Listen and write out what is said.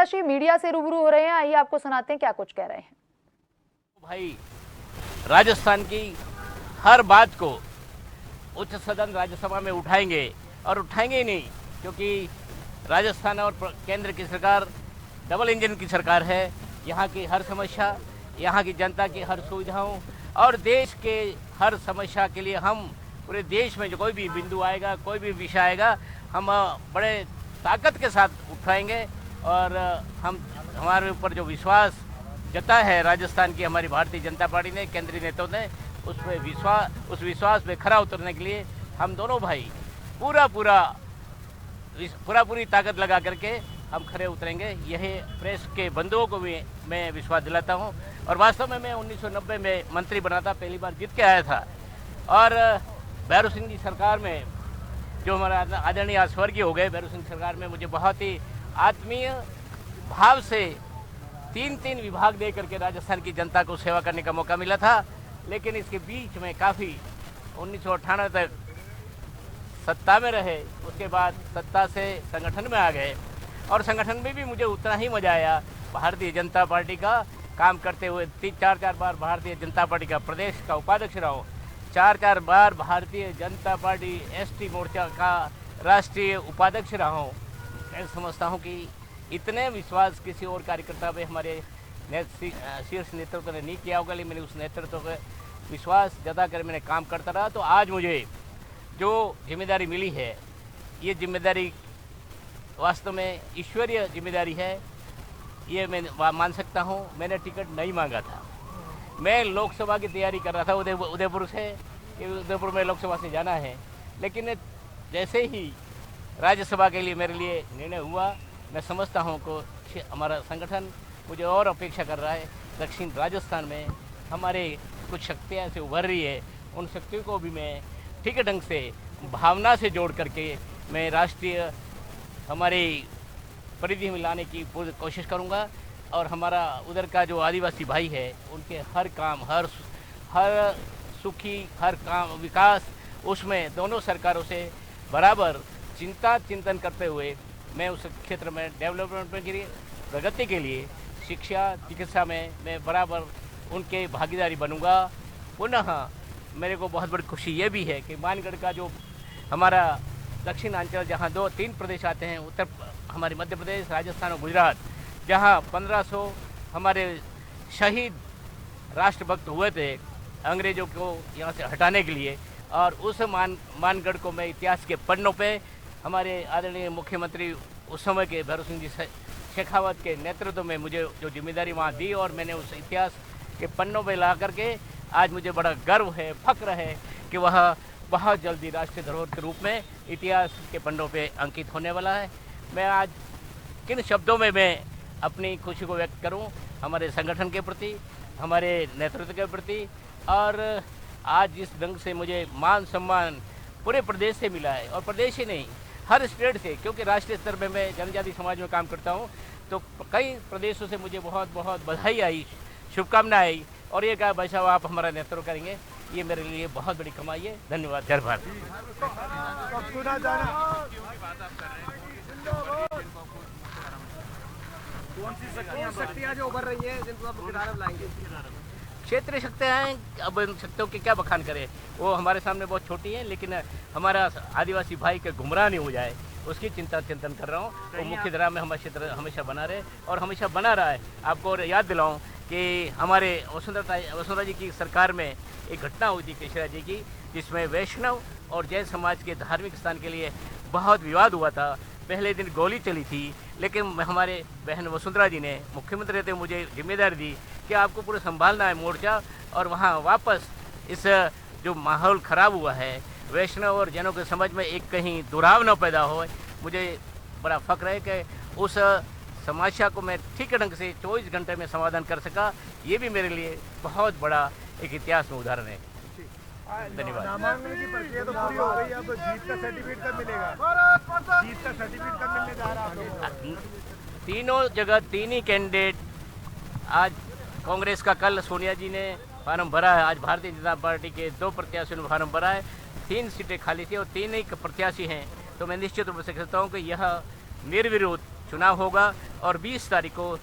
प्रत्याशी मीडिया से रूबरू हो रहे हैं, आइए आपको सुनाते हैं क्या कुछ कह रहे हैं। भाई, राजस्थान की हर बात को उच्च सदन राज्यसभा में उठाएंगे और उठाएंगे ही नहीं, क्योंकि राजस्थान और केंद्र की सरकार डबल इंजन की सरकार है। यहाँ की हर समस्या, यहाँ की जनता की हर सुविधाओं और देश के हर समस्या के लिए हम पूरे देश में जो कोई भी बिंदु आएगा, कोई भी विषय आएगा, हम बड़े ताकत के साथ उठाएंगे। और हम हमारे ऊपर जो विश्वास जता है राजस्थान की हमारी भारतीय जनता पार्टी ने, केंद्रीय नेताओं ने, उस विश्वास पे खरा उतरने के लिए हम दोनों भाई पूरी ताकत लगा करके हम खरे उतरेंगे। यही प्रेस के बंधुओं को भी मैं विश्वास दिलाता हूं। और वास्तव में मैं 1990 में मंत्री बना था, पहली बार जीत के आया था। और भैरू सिंह जी सरकार में, जो हमारा आदरणीय स्वर्गीय हो गए, भैरू सिंह सरकार में मुझे बहुत ही आत्मीय भाव से तीन विभाग दे करके राजस्थान की जनता को सेवा करने का मौका मिला था। लेकिन इसके बीच में काफ़ी 1998 तक सत्ता में रहे, उसके बाद सत्ता से संगठन में आ गए और संगठन में भी मुझे उतना ही मज़ा आया। भारतीय जनता पार्टी का काम करते हुए 3-4 बार भारतीय जनता पार्टी का प्रदेश का उपाध्यक्ष रहा हूँ, 4 बार भारतीय जनता पार्टी एसटी मोर्चा का राष्ट्रीय उपाध्यक्ष रहा हूँ। मैं समझता हूँ कि इतने विश्वास किसी और कार्यकर्ता पे हमारे शीर्ष नेतृत्व ने नहीं किया होगा, लेकिन मैंने उस नेतृत्व पर विश्वास जता कर मैंने काम करता रहा। तो आज मुझे जो जिम्मेदारी मिली है, ये जिम्मेदारी वास्तव में ईश्वरीय जिम्मेदारी है, ये मैं मान सकता हूँ। मैंने टिकट नहीं मांगा था, मैं लोकसभा की तैयारी कर रहा था उदयपुर से, उदयपुर में लोकसभा से जाना है। लेकिन जैसे ही राज्यसभा के लिए मेरे लिए निर्णय हुआ, मैं समझता हूँ कि हमारा संगठन मुझे और अपेक्षा कर रहा है। दक्षिण राजस्थान में हमारे कुछ शक्तियाँ ऐसे उभर रही है, उन शक्तियों को भी मैं ठीक ढंग से भावना से जोड़ करके मैं राष्ट्रीय हमारी परिधि में लाने की पूरी कोशिश करूँगा। और हमारा उधर का जो आदिवासी भाई है, उनके हर काम, हर सुखी, हर काम विकास, उसमें दोनों सरकारों से बराबर चिंतन करते हुए मैं उस क्षेत्र में डेवलपमेंट के लिए, प्रगति के लिए, शिक्षा चिकित्सा में मैं बराबर उनके भागीदारी बनूंगा। पुनः मेरे को बहुत बड़ी खुशी ये भी है कि मानगढ़ का जो हमारा दक्षिणांचल, जहाँ 2-3 प्रदेश आते हैं, हमारे मध्य प्रदेश, राजस्थान और गुजरात, जहाँ 1500 हमारे शहीद राष्ट्रभक्त हुए थे अंग्रेज़ों को यहाँ से हटाने के लिए। और उस मानगढ़ को मैं इतिहास के पन्नों पे, हमारे आदरणीय मुख्यमंत्री उस समय के भैरू सिंह जी शेखावत के नेतृत्व में मुझे जो जिम्मेदारी वहाँ दी, और मैंने उस इतिहास के पन्नों पे ला करके आज मुझे बड़ा गर्व है, फक्र है कि वह बहुत जल्दी राष्ट्रीय धरोहर के रूप में इतिहास के पन्नों पे अंकित होने वाला है। मैं आज किन शब्दों में मैं अपनी खुशी को व्यक्त करूं हमारे संगठन के प्रति, हमारे नेतृत्व के प्रति। और आज जिस ढंग से मुझे मान सम्मान पूरे प्रदेश से मिला है, और प्रदेश ही नहीं, हर स्टेट से, क्योंकि राष्ट्रीय स्तर पे मैं जनजाति समाज में काम करता हूं, तो कई प्रदेशों से मुझे बहुत बहुत बधाई आई, शुभकामनाएं आई, और ये कहा भाई साहब आप हमारा नेतृत्व करेंगे। ये मेरे लिए बहुत बड़ी कमाई है। धन्यवाद। जय भारत। कौन सी शक्तियाँ जो उभर रही हैं जिनको आप किनारे लाएंगे? क्षेत्रीय शक्तियाँ हैं, अब इन शक्तियों की क्या बखान करें, वो हमारे सामने बहुत छोटी हैं, लेकिन हमारा आदिवासी भाई के गुमराह नहीं हो जाए उसकी चिंतन कर रहा हूँ। वो मुख्य धारा में हमारा क्षेत्र हमेशा बना रहे और हमेशा बना रहा है। आपको और याद दिलाऊँ कि हमारे वसुंधरा जी की सरकार में एक घटना हुई थी केशरा जी की, जिसमें वैष्णव और जैन समाज के धार्मिक स्थान के लिए बहुत विवाद हुआ था। पहले दिन गोली चली थी, लेकिन हमारे बहन वसुंधरा जी ने, मुख्यमंत्री रहते मुझे जिम्मेदारी दी कि आपको पूरा संभालना है मोर्चा, और वहाँ वापस इस जो माहौल ख़राब हुआ है वैष्णव और जैनों के समझ में एक कहीं दुराव न पैदा हो। मुझे बड़ा फ़ख्र है कि उस समस्या को मैं ठीक ढंग से 24 घंटे में समाधान कर सका। ये भी मेरे लिए बहुत बड़ा एक इतिहास में उदाहरण है। धन्यवाद। नामांकन की प्रक्रिया तो पूरी हो गई, अब जीत का सर्टिफिकेट कब मिलेगा? जीत का सर्टिफिकेट कब मिलने जा रहा है? तीनों जगह 3 ही कैंडिडेट, आज कांग्रेस का कल सोनिया जी ने फार्म भरा है, आज भारतीय जनता पार्टी के 2 प्रत्याशियों ने फार्म भरा है। 3 सीटें खाली थी और 3 ही प्रत्याशी हैं, तो मैं निश्चित रूप से कहता हूँ कि यह निर्विरोध चुनाव होगा और 20 तारीख को